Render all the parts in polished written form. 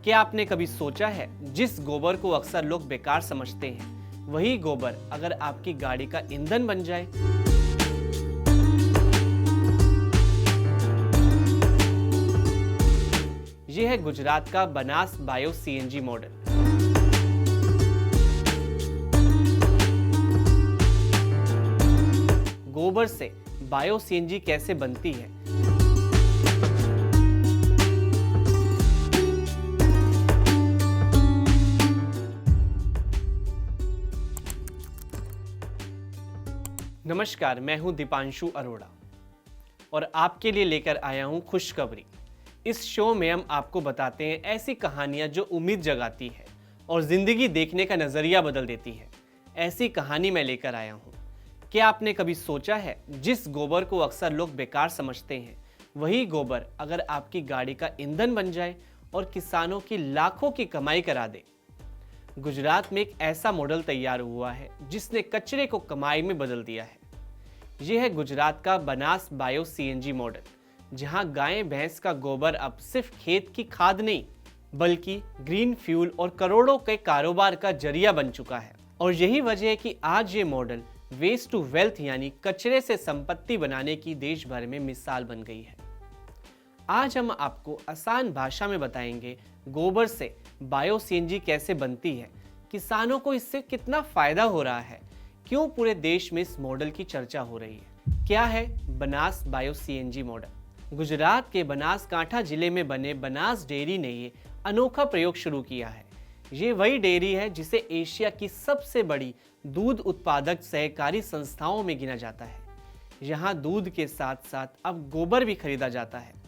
क्या आपने कभी सोचा है, जिस गोबर को अक्सर लोग बेकार समझते हैं, वही गोबर अगर आपकी गाड़ी का ईंधन बन जाए? यह है गुजरात का बनास बायो सीएनजी मॉडल। गोबर से बायो सीएनजी कैसे बनती है? नमस्कार, मैं हूं दीपांशु अरोड़ा और आपके लिए लेकर आया हूं खुशखबरी। इस शो में हम आपको बताते हैं ऐसी कहानियां जो उम्मीद जगाती है और जिंदगी देखने का नजरिया बदल देती है। ऐसी कहानी मैं लेकर आया हूं। क्या आपने कभी सोचा है, जिस गोबर को अक्सर लोग बेकार समझते हैं, वही गोबर अगर आपकी गाड़ी का ईंधन बन जाए और किसानों की लाखों की कमाई करा दे? गुजरात में एक ऐसा मॉडल तैयार हुआ है जिसने कचरे को कमाई में बदल दिया है। यह है गुजरात का बनास बायो सीएनजी मॉडल, जहां गाय भैंस का गोबर अब सिर्फ खेत की खाद नहीं, बल्कि ग्रीन फ्यूल और करोड़ों के कारोबार का जरिया बन चुका है। और यही वजह है कि आज ये मॉडल वेस्ट टू वेल्थ यानी कचरे से संपत्ति बनाने की देश भर में मिसाल बन गई है। आज हम आपको आसान भाषा में बताएंगे गोबर से बायो सीएनजी कैसे बनती है, किसानों को इससे कितना फायदा हो रहा है, क्यों पूरे देश में इस मॉडल की चर्चा हो रही है। क्या है Banas bio CNG model? Gujarat के बनासकांठा जिले में बने बनास डेयरी ने ये अनोखा प्रयोग शुरू किया है। ये वही डेयरी है जिसे एशिया की सबसे बड़ी दूध उत्पादक सहकारी संस्थाओं में गिना जाता है। यहाँ दूध के साथ साथ अब गोबर भी खरीदा जाता है।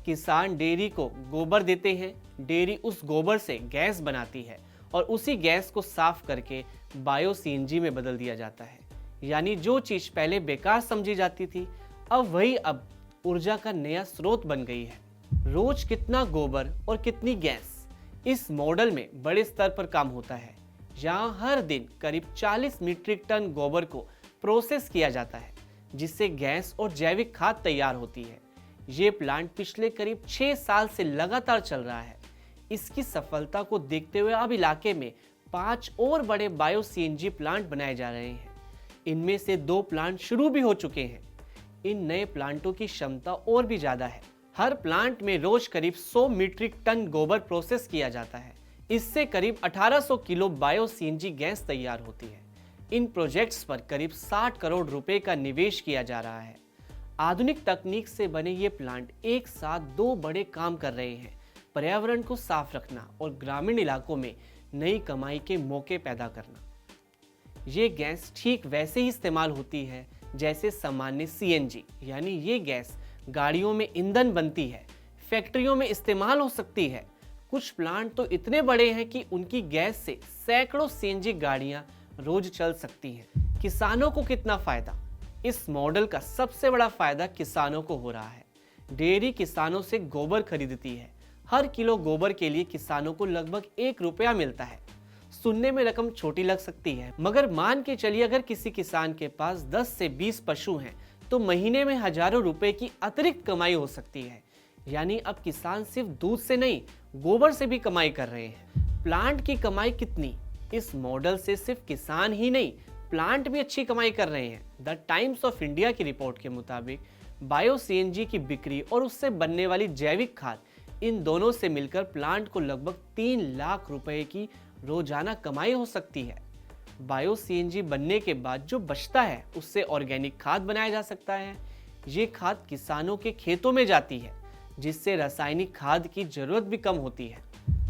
किसान डेयरी को गोबर देते हैं, डेयरी उस गोबर से गैस बनाती है और उसी गैस को साफ करके बायो सीएनजी में बदल दिया जाता है। यानी जो चीज पहले बेकार समझी जाती थी, अब ऊर्जा का नया स्रोत बन गई है। रोज कितना गोबर और कितनी गैस, इस मॉडल में बड़े स्तर पर काम होता है। यहाँ हर दिन करीब 40 मीट्रिक टन गोबर को प्रोसेस किया जाता है, जिससे गैस और जैविक खाद तैयार होती है। ये प्लांट पिछले करीब 6 साल से लगातार चल रहा है। इसकी सफलता को देखते हुए अब इलाके में 5 और बड़े बायो सीएनजी प्लांट बनाए जा रहे हैं। इनमें से 2 प्लांट शुरू भी हो चुके हैं। इन नए प्लांटों की क्षमता और भी ज्यादा है। हर प्लांट में रोज करीब 100 मीट्रिक टन गोबर प्रोसेस किया जाता है। इससे करीब 1800 किलो बायो सीएनजी गैस तैयार होती है। इन प्रोजेक्ट्स पर करीब 60 करोड़ रुपए का निवेश किया जा रहा है। आधुनिक तकनीक से बने ये प्लांट एक साथ 2 बड़े काम कर रहे हैं: पर्यावरण को साफ रखना और ग्रामीण इलाकों में नई कमाई के मौके पैदा करना। ये गैस ठीक वैसे ही इस्तेमाल होती है जैसे सामान्य सीएनजी, यानी ये गैस गाड़ियों में ईंधन बनती है, फैक्ट्रियों में इस्तेमाल हो सकती है। कुछ प्लांट तो इतने बड़े हैं कि उनकी गैस से सैकड़ों सीएनजी गाड़ियां रोज चल सकती हैं। किसानों को कितना फायदा? इस मॉडल का सबसे बड़ा फायदा किसानों को हो रहा है। डेयरी किसानों से गोबर खरीदती है। हर किलो गोबर के लिए किसानों को लगभग 1 रुपया मिलता है। सुनने में रकम छोटी लग सकती है, मगर मान के चलिए अगर किसी किसान के पास 10 से 20 पशु हैं, तो महीने में हजारों रुपए की अतिरिक्त कमाई हो सकती है। यानी अब किसान सिर्फ दूध से नहीं, गोबर से भी कमाई कर रहे हैं। प्लांट की कमाई कितनी? इस मॉडल से सिर्फ किसान ही नहीं, प्लांट भी अच्छी कमाई कर रहे हैं। द टाइम्स ऑफ इंडिया की रिपोर्ट के मुताबिक बायो सीएनजी की बिक्री और उससे बनने वाली जैविक खाद, इन दोनों से मिलकर प्लांट को लगभग 3 लाख रुपए की रोजाना कमाई हो सकती है। बायो सीएनजी बनने के बाद जो बचता है, उससे ऑर्गेनिक खाद बनाया जा सकता है। ये खाद किसानों के खेतों में जाती है, जिससे रासायनिक खाद की जरूरत भी कम होती है।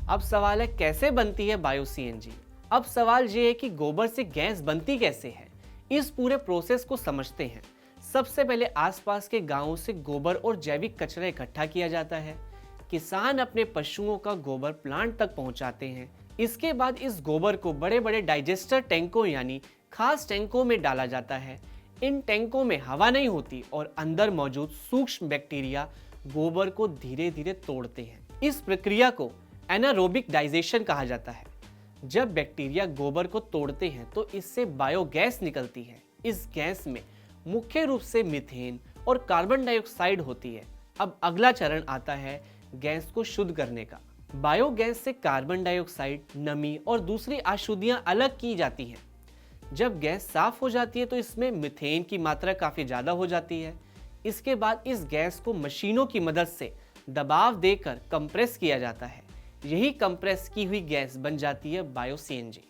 अब सवाल है, कैसे बनती है बायो सीएनजी? अब सवाल ये है कि गोबर से गैस बनती कैसे है। इस पूरे प्रोसेस को समझते हैं। सबसे पहले आसपास के गांवों से गोबर और जैविक कचरा इकट्ठा किया जाता है। किसान अपने पशुओं का गोबर प्लांट तक पहुंचाते हैं। इसके बाद इस गोबर को बड़े बड़े डाइजेस्टर टैंकों यानी खास टैंकों में डाला जाता है। इन टैंकों में हवा नहीं होती और अंदर मौजूद सूक्ष्म बैक्टीरिया गोबर को धीरे धीरे तोड़ते हैं। इस प्रक्रिया को एनारोबिक डाइजेशन कहा जाता है। जब बैक्टीरिया गोबर को तोड़ते हैं तो इससे बायोगैस निकलती है। इस गैस में मुख्य रूप से मीथेन और कार्बन डाइऑक्साइड होती है। अब अगला चरण आता है गैस को शुद्ध करने का। बायोगैस से कार्बन डाइऑक्साइड, नमी और दूसरी अशुद्धियां अलग की जाती हैं। जब गैस साफ हो जाती है तो इसमें मीथेन की मात्रा काफ़ी ज़्यादा हो जाती है। इसके बाद इस गैस को मशीनों की मदद से दबाव देकर कंप्रेस किया जाता है। यही कंप्रेस की हुई गैस बन जाती है बायो सीएनजी,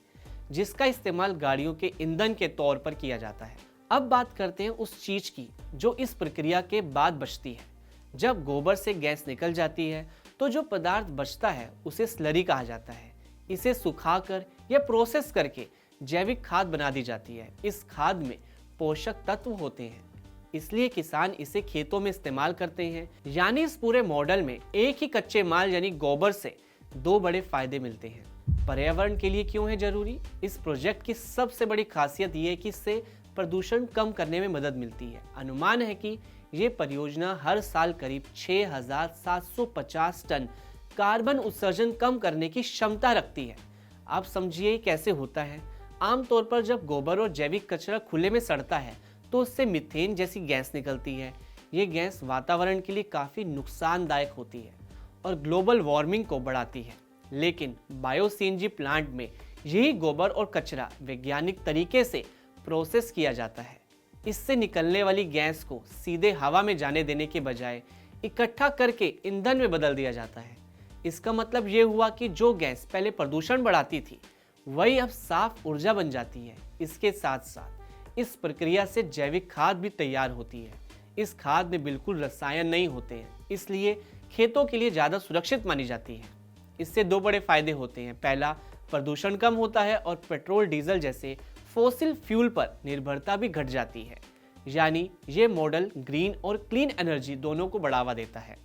जिसका इस्तेमाल गाड़ियों के ईंधन के तौर पर किया जाता है। अब बात करते हैं उस चीज़ की जो इस प्रक्रिया के बाद बचती है। जब गोबर से गैस निकल जाती है तो जो पदार्थ बचता है उसे स्लरी कहा जाता है। इसे सुखाकर या प्रोसेस करके जैविक खाद बना दी जाती है। इस खाद में पोषक तत्व होते हैं, इसलिए किसान इसे खेतों में इस्तेमाल करते हैं। यानी इस पूरे मॉडल में एक ही कच्चे माल यानी गोबर से दो बड़े फायदे मिलते हैं। पर्यावरण के लिए क्यों है जरूरी? इस प्रोजेक्ट की सबसे बड़ी खासियत ये है कि इससे प्रदूषण कम करने में मदद मिलती है। अनुमान है कि ये परियोजना हर साल करीब 6,750 टन कार्बन उत्सर्जन कम करने की क्षमता रखती है। आप समझिए कैसे होता है। आमतौर पर जब गोबर और जैविक कचरा खुले में सड़ता है तो उससे मीथेन जैसी गैस निकलती है। ये गैस वातावरण के लिए काफ़ी नुकसानदायक होती है और ग्लोबल वार्मिंग को बढ़ाती है। लेकिन बायो सीएनजी प्लांट में यही गोबर और कचरा वैज्ञानिक तरीके से प्रोसेस किया जाता है। इससे निकलने वाली गैस को सीधे हवा में जाने देने के बजाय इकट्ठा करके ईंधन में बदल दिया जाता है। इसका मतलब ये हुआ कि जो गैस पहले प्रदूषण बढ़ाती थी वही अब साफ ऊर्जा बन जाती है। इसके साथ साथ इस प्रक्रिया से जैविक खाद भी तैयार होती है। इस खाद में बिल्कुल रसायन नहीं होते हैं, इसलिए खेतों के लिए ज़्यादा सुरक्षित मानी जाती है। इससे दो बड़े फायदे होते हैं। पहला, प्रदूषण कम होता है और पेट्रोल डीजल जैसे फॉसिल फ्यूल पर निर्भरता भी घट जाती है। यानी ये मॉडल ग्रीन और क्लीन एनर्जी दोनों को बढ़ावा देता है।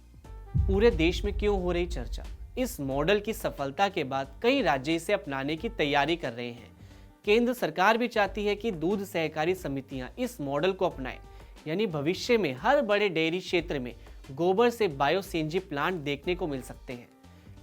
पूरे देश में क्यों हो रही चर्चा? इस मॉडल की सफलता के बाद कई राज्य इसे अपनाने की तैयारी कर रहे हैं। केंद्र सरकार भी चाहती है कि दूध सहकारी समितियां इस मॉडल को अपनाएं। यानी भविष्य में हर बड़े डेयरी क्षेत्र में गोबर से बायो सीएनजी प्लांट देखने को मिल सकते हैं।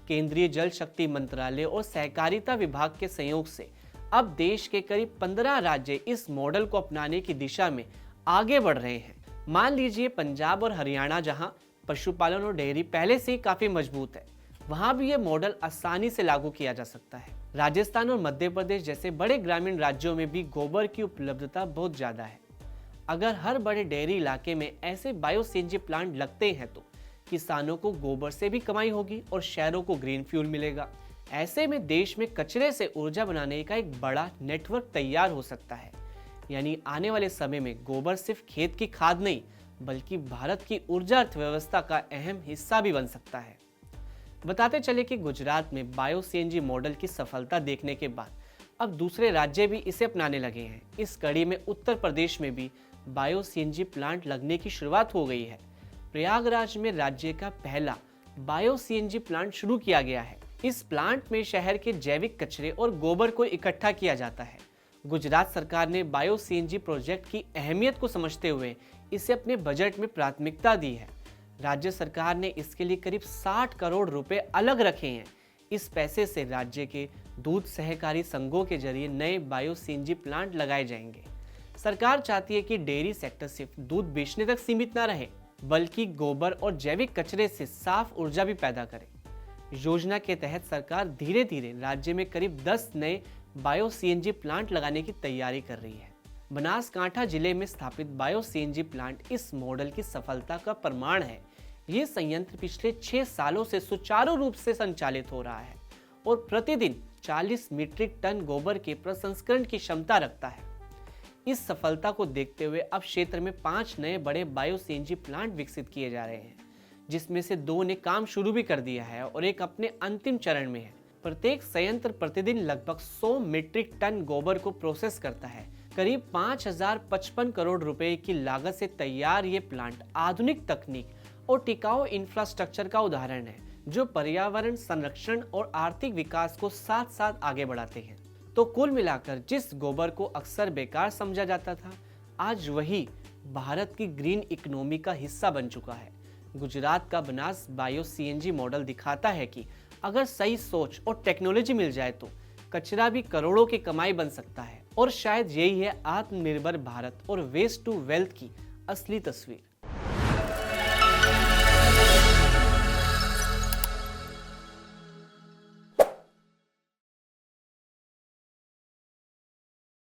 केंद्रीय जल शक्ति मंत्रालय और सहकारिता विभाग के सहयोग से अब देश के करीब 15 राज्य इस मॉडल को अपनाने की दिशा में आगे बढ़ रहे हैं। मान लीजिए पंजाब और हरियाणा, जहां पशुपालन और डेयरी पहले से ही काफी मजबूत है, वहां भी ये मॉडल आसानी से लागू किया जा सकता है। राजस्थान और मध्य प्रदेश जैसे बड़े ग्रामीण राज्यों में भी गोबर की उपलब्धता बहुत ज्यादा है। अगर हर बड़े डेयरी इलाके में ऐसे बायो सीएनजी प्लांट लगते हैं तो किसानों को गोबर से भी कमाई होगी और शहरों को ग्रीन फ्यूल मिलेगा। ऐसे में देश में कचरे से ऊर्जा बनाने का एक बड़ा नेटवर्क तैयार हो सकता है। यानी आने वाले समय में गोबर सिर्फ खेत की खाद नहीं बल्कि भारत की ऊर्जा अर्थव्यवस्था का अहम हिस्सा भी बन सकता है। बताते चले कि गुजरात में बायो सीएनजी मॉडल की सफलता देखने के बाद अब दूसरे राज्य भी इसे अपनाने लगे हैं। इस कड़ी में उत्तर प्रदेश में भी बायो सीएनजी प्लांट लगने की शुरुआत हो गई है। प्रयागराज में राज्य का पहला बायो सीएनजी प्लांट शुरू किया गया है। इस प्लांट में शहर के जैविक कचरे और गोबर को इकट्ठा किया जाता है। गुजरात सरकार ने बायो सीएनजी प्रोजेक्ट की अहमियत को समझते हुए इसे अपने बजट में प्राथमिकता दी है। राज्य सरकार ने इसके लिए करीब 60 करोड़ रुपए अलग रखे हैं। इस पैसे से राज्य के दूध सहकारी संघों के जरिए नए बायो सीएनजी प्लांट लगाए जाएंगे। सरकार चाहती है कि डेयरी सेक्टर सिर्फ दूध बेचने तक सीमित न रहे बल्कि गोबर और जैविक कचरे से साफ ऊर्जा भी पैदा करे। योजना के तहत सरकार धीरे धीरे राज्य में करीब 10 नए बायो सीएनजी प्लांट लगाने की तैयारी कर रही है। बनासकांठा जिले में स्थापित बायो सीएनजी प्लांट इस मॉडल की सफलता का प्रमाण है। ये संयंत्र पिछले 6 सालों से सुचारू रूप से संचालित हो रहा है और प्रतिदिन 40 मीट्रिक टन गोबर के प्रसंस्करण की क्षमता रखता है। इस सफलता को देखते हुए अब क्षेत्र में 5 नए बड़े बायो सीएनजी प्लांट विकसित किए जा रहे हैं, जिसमें से 2 ने काम शुरू भी कर दिया है और एक अपने अंतिम चरण में है। प्रत्येक संयंत्र प्रतिदिन लगभग 100 मीट्रिक टन गोबर को प्रोसेस करता है। करीब 5055 करोड़ रुपए की लागत से तैयार ये प्लांट आधुनिक तकनीक और टिकाऊ इंफ्रास्ट्रक्चर का उदाहरण है, जो पर्यावरण संरक्षण और आर्थिक विकास को साथ साथ आगे बढ़ाते हैं। तो कुल मिलाकर जिस गोबर को अक्सर बेकार समझा जाता था, आज वही भारत की ग्रीन इकोनॉमी का हिस्सा बन चुका है। गुजरात का बनास बायो सीएनजी मॉडल दिखाता है कि अगर सही सोच और टेक्नोलॉजी मिल जाए तो कचरा भी करोड़ों की कमाई बन सकता है। और शायद यही है आत्मनिर्भर भारत और वेस्ट टू वेल्थ की असली तस्वीर।